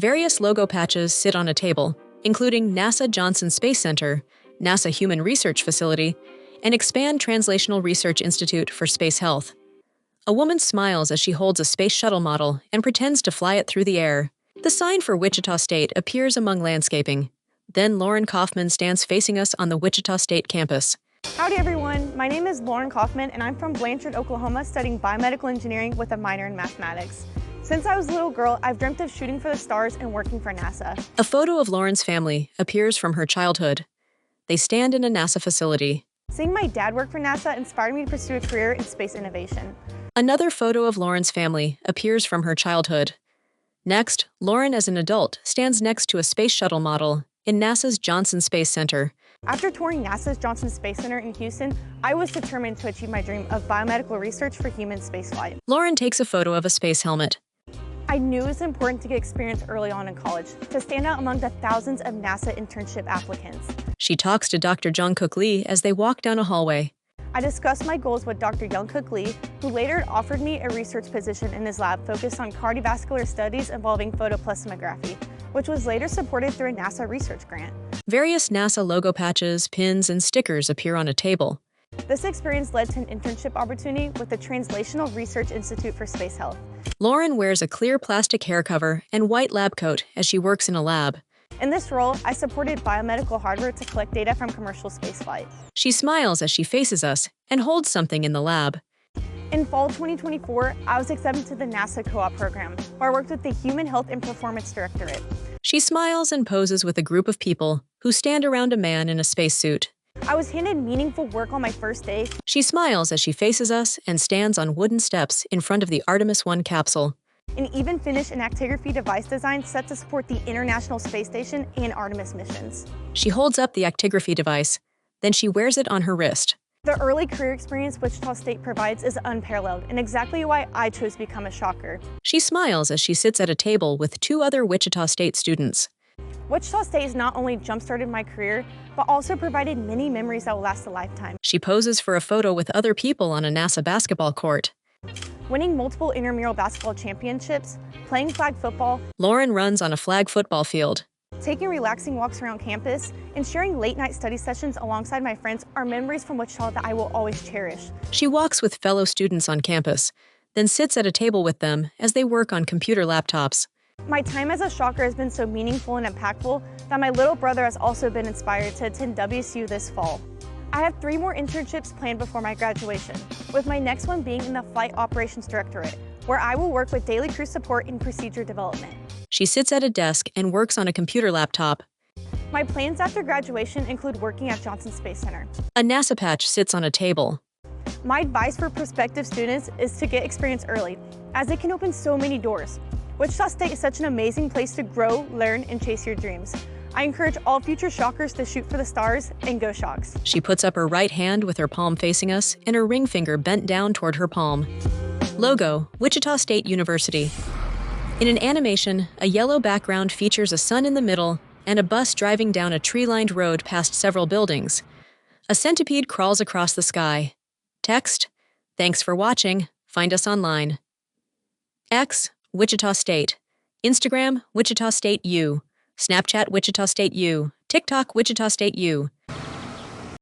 Various logo patches sit on a table, including NASA Johnson Space Center, NASA Human Research Facility, and Expand Translational Research Institute for Space Health. A woman smiles as she holds a space shuttle model and pretends to fly it through the air. The sign for Wichita State appears among landscaping. Then Lauren Kaufman stands facing us on the Wichita State campus. Howdy everyone, my name is Lauren Kaufman and I'm from Blanchard, Oklahoma, studying biomedical engineering with a minor in mathematics. Since I was a little girl, I've dreamt of shooting for the stars and working for NASA. A photo of Lauren's family appears from her childhood. They stand in a NASA facility. Seeing my dad work for NASA inspired me to pursue a career in space innovation. Another photo of Lauren's family appears from her childhood. Next, Lauren as an adult stands next to a space shuttle model in NASA's Johnson Space Center. After touring NASA's Johnson Space Center in Houston, I was determined to achieve my dream of biomedical research for human spaceflight. Lauren takes a photo of a space helmet. I knew it was important to get experience early on in college, to stand out among the thousands of NASA internship applicants. She talks to Dr. Jungkook Lee as they walk down a hallway. I discussed my goals with Dr. Jungkook Lee, who later offered me a research position in his lab focused on cardiovascular studies involving photoplasmography, which was later supported through a NASA research grant. Various NASA logo patches, pins, and stickers appear on a table. This experience led to an internship opportunity with the Translational Research Institute for Space Health. Lauren wears a clear plastic hair cover and white lab coat as she works in a lab. In this role, I supported biomedical hardware to collect data from commercial spaceflight. She smiles as she faces us and holds something in the lab. In fall 2024, I was accepted to the NASA Co-op program, where I worked with the Human Health and Performance Directorate. She smiles and poses with a group of people who stand around a man in a spacesuit. I was handed meaningful work on my first day. She smiles as she faces us and stands on wooden steps in front of the Artemis 1 capsule. And even finished an actigraphy device design set to support the International Space Station and Artemis missions. She holds up the actigraphy device, then she wears it on her wrist. The early career experience Wichita State provides is unparalleled and exactly why I chose to become a shocker. She smiles as she sits at a table with two other Wichita State students. Wichita State has not only jump-started my career, but also provided many memories that will last a lifetime. She poses for a photo with other people on a NASA basketball court. Winning multiple intramural basketball championships, playing flag football, Lauren runs on a flag football field. taking relaxing walks around campus, and sharing late-night study sessions alongside my friends are memories from Wichita that I will always cherish. She walks with fellow students on campus, then sits at a table with them as they work on computer laptops. My time as a shocker has been so meaningful and impactful that my little brother has also been inspired to attend WSU this fall. I have 3 more internships planned before my graduation, with my next one being in the Flight Operations Directorate, where I will work with daily crew support and procedure development. She sits at a desk and works on a computer laptop. My plans after graduation include working at Johnson Space Center. A NASA patch sits on a table. My advice for prospective students is to get experience early, as it can open so many doors. Wichita State is such an amazing place to grow, learn, and chase your dreams. I encourage all future shockers to shoot for the stars and go Shocks. She puts up her right hand with her palm facing us and her ring finger bent down toward her palm. Logo, Wichita State University. In an animation, a yellow background features a sun in the middle and a bus driving down a tree-lined road past several buildings. A centipede crawls across the sky. Text, "Thanks for watching. Find us online." X, Wichita State. Instagram, Wichita State U. Snapchat, Wichita State U. TikTok, Wichita State U.